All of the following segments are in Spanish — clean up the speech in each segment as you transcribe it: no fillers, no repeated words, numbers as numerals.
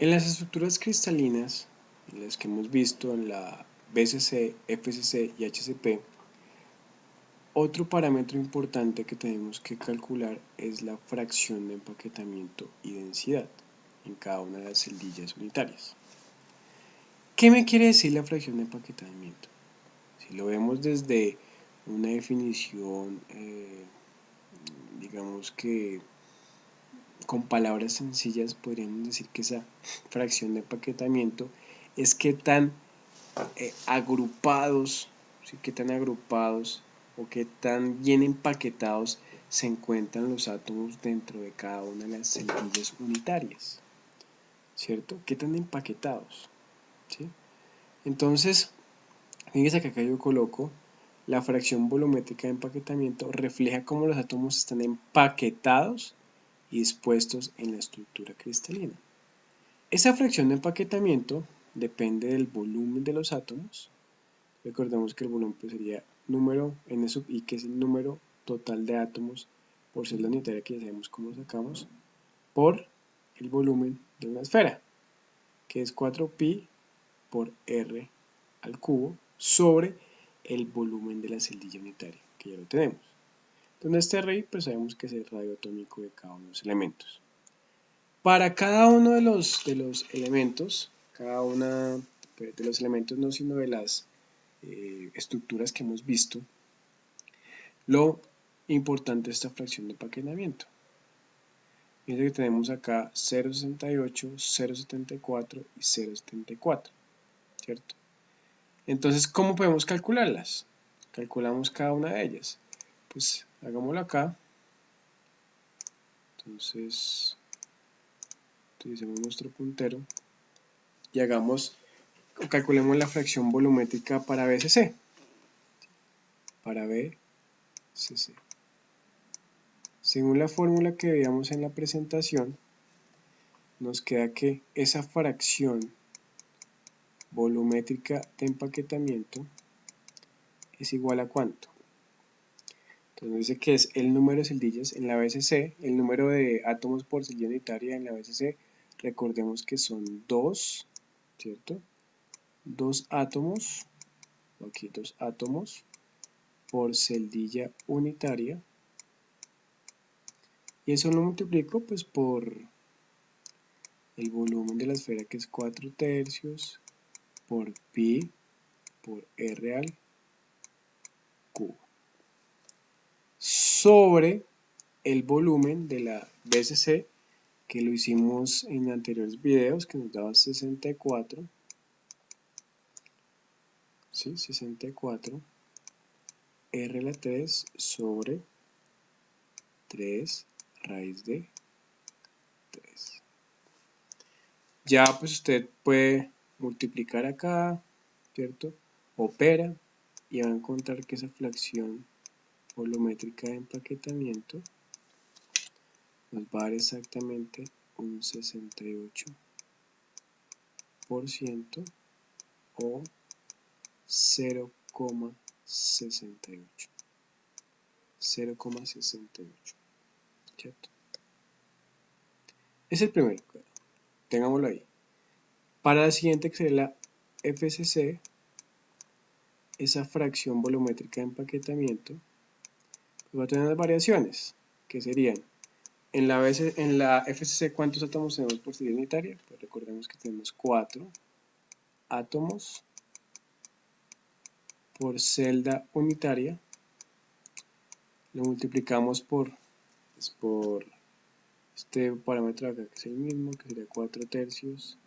En las estructuras cristalinas, en las que hemos visto en la BCC, FCC y HCP, otro parámetro importante que tenemos que calcular es la fracción de empaquetamiento y densidad en cada una de las celdillas unitarias. ¿Qué me quiere decir la fracción de empaquetamiento? Si lo vemos desde una definición, digamos que con palabras sencillas podríamos decir que esa fracción de empaquetamiento es qué tan agrupados, ¿sí? Qué tan agrupados o qué tan bien empaquetados se encuentran los átomos dentro de cada una de las celdillas unitarias, ¿cierto? ¿Qué tan empaquetados? ¿Sí? Entonces, fíjense que acá yo coloco la fracción volumétrica de empaquetamiento refleja cómo los átomos están empaquetados y dispuestos en la estructura cristalina. Esa fracción de empaquetamiento depende del volumen de los átomos. Recordemos que el volumen pues, sería número n sub i, que es el número total de átomos por celda unitaria, que ya sabemos cómo lo sacamos, por el volumen de una esfera, que es 4pi por r al cubo sobre el volumen de la celdilla unitaria, que ya lo tenemos. Entonces este RI pues sabemos que es el radio atómico de cada uno de los elementos. Para cada uno de los elementos, cada una de los elementos no sino de las estructuras que hemos visto, lo importante es esta fracción de empaquetamiento. Fíjense que tenemos acá 0,68, 0,74 y 0,74, ¿cierto? Entonces, ¿cómo podemos calcularlas? Calculamos cada una de ellas. Pues hagámoslo acá. Entonces, utilicemos nuestro puntero y calculemos la fracción volumétrica para BCC. Para BCC. Según la fórmula que veíamos en la presentación, nos queda que esa fracción volumétrica de empaquetamiento es igual a ¿cuánto? Entonces dice que es el número de celdillas en la BCC, el número de átomos por celdilla unitaria en la BCC, recordemos que son 2, ¿cierto? 2 átomos, aquí 2 átomos por celdilla unitaria, y eso lo multiplico pues por el volumen de la esfera, que es 4/3 por pi por r al cubo, sobre el volumen de la BCC, que lo hicimos en anteriores videos, que nos daba 64, ¿sí? 64 r a la 3 sobre 3 raíz de 3. Ya pues usted puede multiplicar acá, ¿cierto? Opera y va a encontrar que esa fracción volumétrica de empaquetamiento nos va a dar exactamente un 68% o 0,68. 0,68, ¿cierto? Es el primero, tengámoslo ahí. Para la siguiente, que sería la FCC, esa fracción volumétrica de empaquetamiento pues va a tener unas variaciones, que serían, en la FCC, ¿cuántos átomos tenemos por celda unitaria? Pues recordemos que tenemos 4 átomos por celda unitaria, lo multiplicamos por este parámetro acá, que es el mismo, que sería 4/3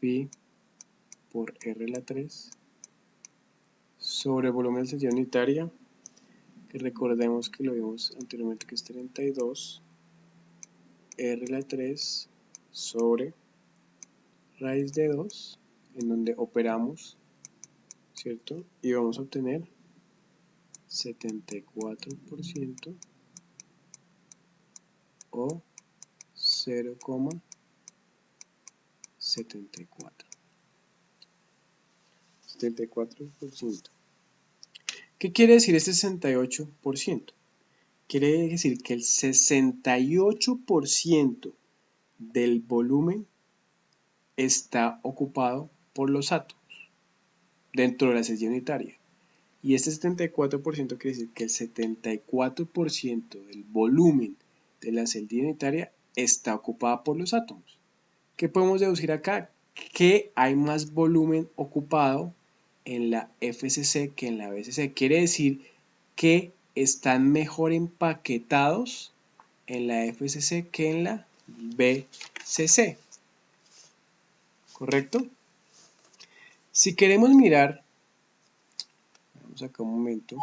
pi por r a la 3 sobre el volumen de celdilla unitaria, que recordemos que lo vimos anteriormente, que es 32 r a la 3 sobre raíz de 2, en donde operamos, ¿cierto? Y vamos a obtener 74% o 0,74. 74%. ¿Qué quiere decir este 68%? Quiere decir que el 68% del volumen está ocupado por los átomos dentro de la celda unitaria. Y este 74% quiere decir que el 74% del volumen de la celda unitaria está ocupada por los átomos. ¿Qué podemos deducir acá? Que hay más volumen ocupado en la FCC que en la BCC. Quiere decir que están mejor empaquetados en la FCC que en la BCC. ¿Correcto? Si queremos mirar, vamos acá un momento,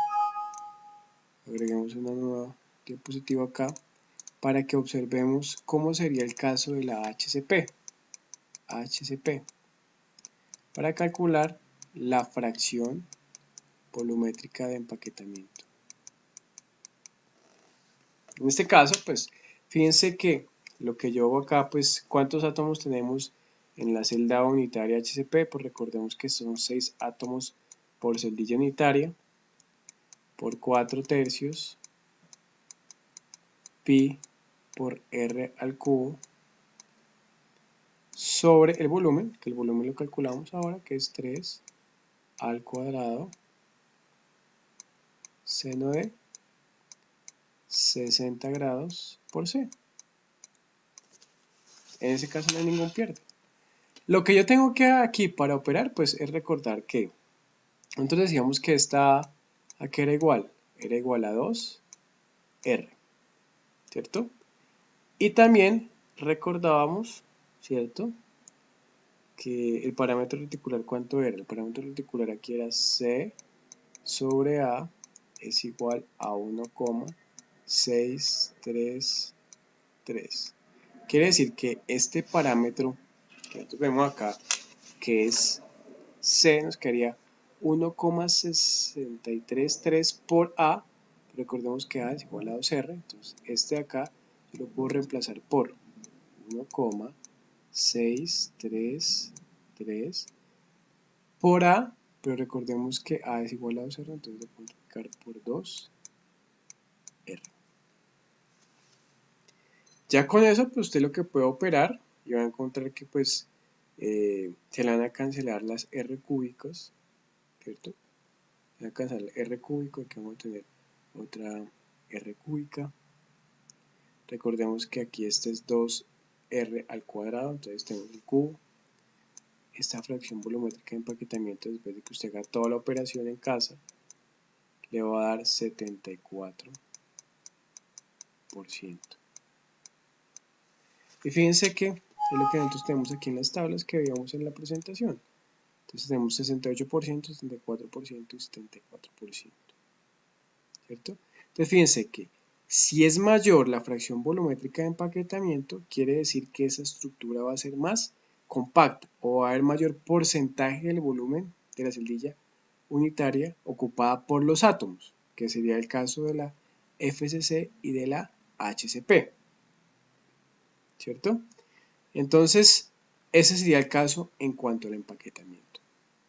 agreguemos una nueva diapositiva acá para que observemos cómo sería el caso de la HCP. Para calcular la fracción volumétrica de empaquetamiento. En este caso, pues, fíjense que lo que yo hago acá, pues, ¿cuántos átomos tenemos en la celda unitaria HCP? Pues recordemos que son 6 átomos por celdilla unitaria, por 4 tercios, pi por r al cubo, sobre el volumen, que el volumen lo calculamos ahora, que es 3 al cuadrado, seno de 60 grados por C. En ese caso no hay ningún pierde. Lo que yo tengo que aquí para operar, pues es recordar que nosotros decíamos que esta ¿a qué era igual? Era igual a 2R, ¿cierto? Y también recordábamos, ¿cierto? Que el parámetro reticular, ¿cuánto era? El parámetro reticular aquí era C sobre A es igual a 1,633. Quiere decir que este parámetro que nosotros vemos acá, que es C, nos quedaría 1,633 por A. Recordemos que A es igual a 2R, entonces este de acá yo lo puedo reemplazar por 1,633 por A, pero recordemos que A es igual a 2R, entonces lo puedo multiplicar por 2R. Ya con eso, pues usted lo que puede operar y va a encontrar que pues se le van a cancelar las R cúbicas, ¿cierto? Se va a cancelar el R cúbico, aquí vamos a tener otra R cúbica. Recordemos que aquí este es 2R al cuadrado, entonces tenemos el cubo. Esta fracción volumétrica de empaquetamiento, después de que usted haga toda la operación en casa, le va a dar 74%. Y fíjense que es lo que nosotros tenemos aquí en las tablas que veíamos en la presentación. Entonces tenemos 68%, 74% y 74%. ¿Cierto? Entonces fíjense que si es mayor la fracción volumétrica de empaquetamiento, quiere decir que esa estructura va a ser más compacta o va a haber mayor porcentaje del volumen de la celdilla unitaria ocupada por los átomos, que sería el caso de la FCC y de la HCP. ¿Cierto? Entonces, ese sería el caso en cuanto al empaquetamiento.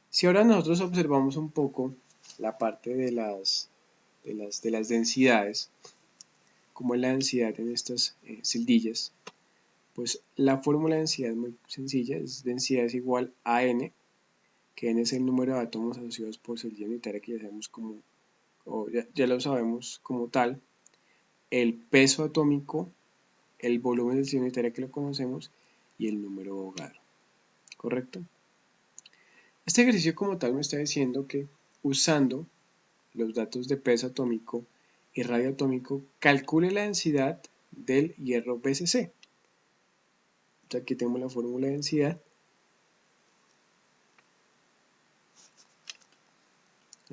Si ahora nosotros observamos un poco la parte de las densidades, como es la densidad en estas celdillas, pues la fórmula de densidad es muy sencilla, densidad es igual a n, que n es el número de átomos asociados por celdilla unitaria, que ya sabemos como, ya lo sabemos como tal, el peso atómico, el volumen de celdilla unitaria que lo conocemos, y el número de Avogadro, ¿correcto? Este ejercicio como tal me está diciendo que usando los datos de peso atómico y radio atómico, calcule la densidad del hierro BCC. Entonces aquí tenemos la fórmula de densidad.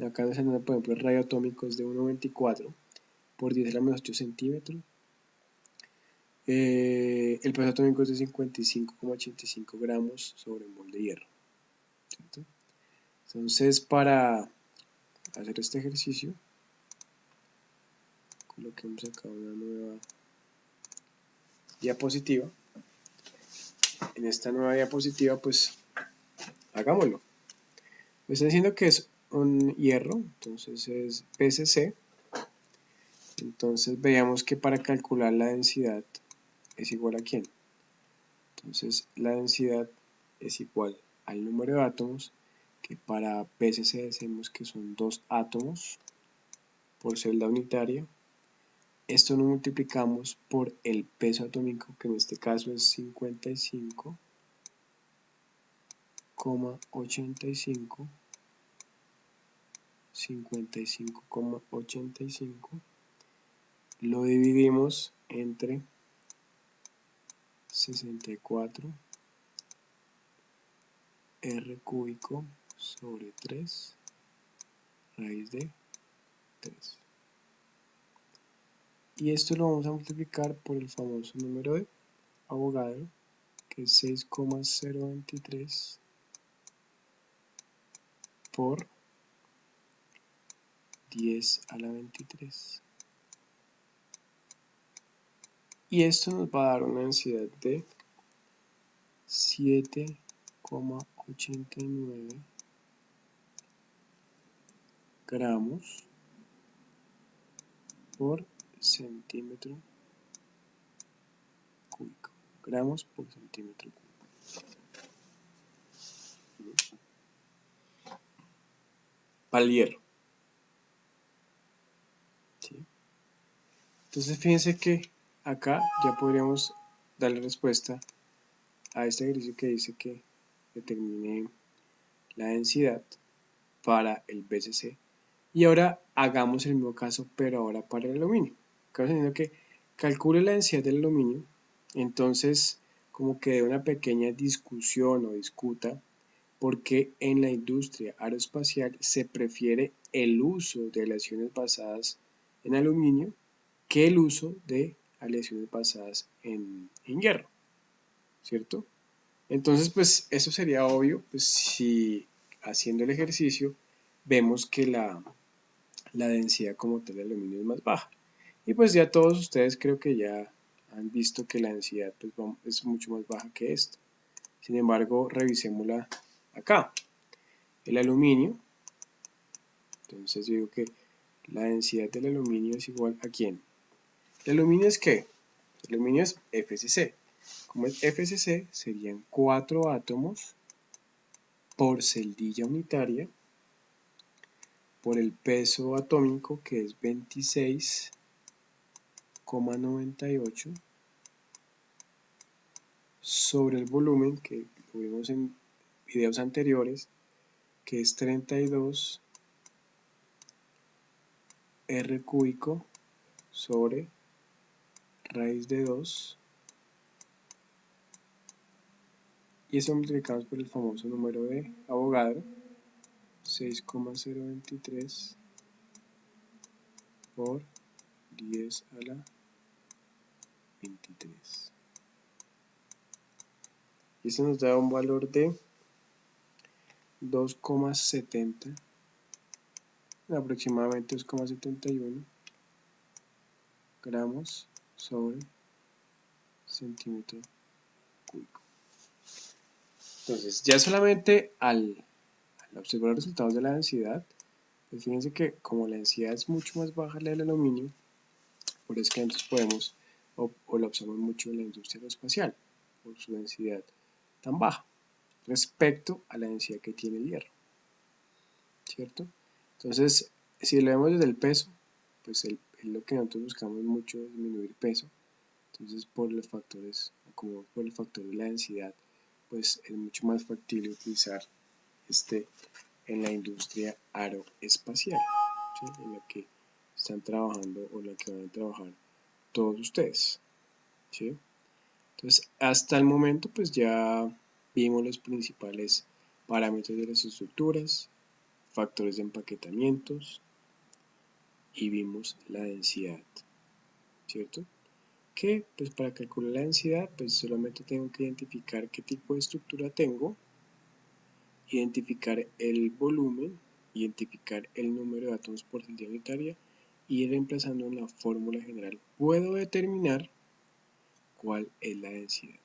Acá nos sale, por ejemplo, el radio atómico es de 1,24 por 10 a la menos 8 centímetros. El peso atómico es de 55,85 gramos sobre mol de hierro. ¿Cierto? Entonces, para hacer este ejercicio, coloquemos acá una nueva diapositiva. En esta nueva diapositiva, pues, hagámoslo. Me está diciendo que es un hierro, entonces es PCC. Entonces veamos que para calcular la densidad es igual a ¿quién? Entonces la densidad es igual al número de átomos, que para PCC decimos que son 2 átomos por celda unitaria. Esto lo multiplicamos por el peso atómico, que en este caso es 55,85, lo dividimos entre 64 R cúbico sobre 3 raíz de 3. Y esto lo vamos a multiplicar por el famoso número de Avogadro, que es 6,023 por 10 a la 23. Y esto nos va a dar una densidad de 7,89 gramos por centímetro cúbico. Gramos por centímetro cúbico. Para el hierro. ¿Sí? Entonces fíjense que acá ya podríamos darle respuesta a este ejercicio que dice que determine la densidad para el BCC. Y ahora hagamos el mismo caso, pero ahora para el aluminio. Acá estamos diciendo que calcule la densidad del aluminio. Entonces, como que de una pequeña discusión o discuta, porque en la industria aeroespacial se prefiere el uso de aleaciones basadas en aluminio que el uso de aleaciones basadas en hierro, ¿cierto? Entonces, pues eso sería obvio, pues si haciendo el ejercicio vemos que la densidad como tal de aluminio es más baja. Y pues ya todos ustedes creo que ya han visto que la densidad pues, es mucho más baja que esto. Sin embargo, revisémosla acá. El aluminio, entonces yo digo que la densidad del aluminio es igual a ¿quién? ¿El aluminio es qué? El aluminio es FCC. Como es FCC, serían 4 átomos por celdilla unitaria por el peso atómico, que es 26,98, sobre el volumen, que lo vimos en videos anteriores, que es 32 R cúbico sobre raíz de 2, y eso multiplicamos por el famoso número de Avogadro, 6,023 por 10 a la 23. Y eso nos da un valor de 2,70, aproximadamente 2,71 gramos sobre centímetro cúbico. Entonces, ya solamente al observar los resultados de la densidad, pues fíjense que como la densidad es mucho más baja la del aluminio, por eso que nosotros podemos, o la observamos mucho en la industria aeroespacial, por su densidad tan baja, respecto a la densidad que tiene el hierro, ¿cierto? Entonces, si lo vemos desde el peso, pues lo que nosotros buscamos mucho es disminuir peso. Entonces, por los factores, como por el factor de la densidad, pues es mucho más factible utilizar en la industria aeroespacial, ¿sí? En la que están trabajando o en la que van a trabajar todos ustedes, ¿sí? Entonces, hasta el momento, pues ya vimos los principales parámetros de las estructuras, factores de empaquetamientos y vimos la densidad, ¿cierto? Que pues para calcular la densidad, pues solamente tengo que identificar qué tipo de estructura tengo, identificar el volumen, identificar el número de átomos por celda unitaria y ir reemplazando en la fórmula general. Puedo determinar cuál es la densidad.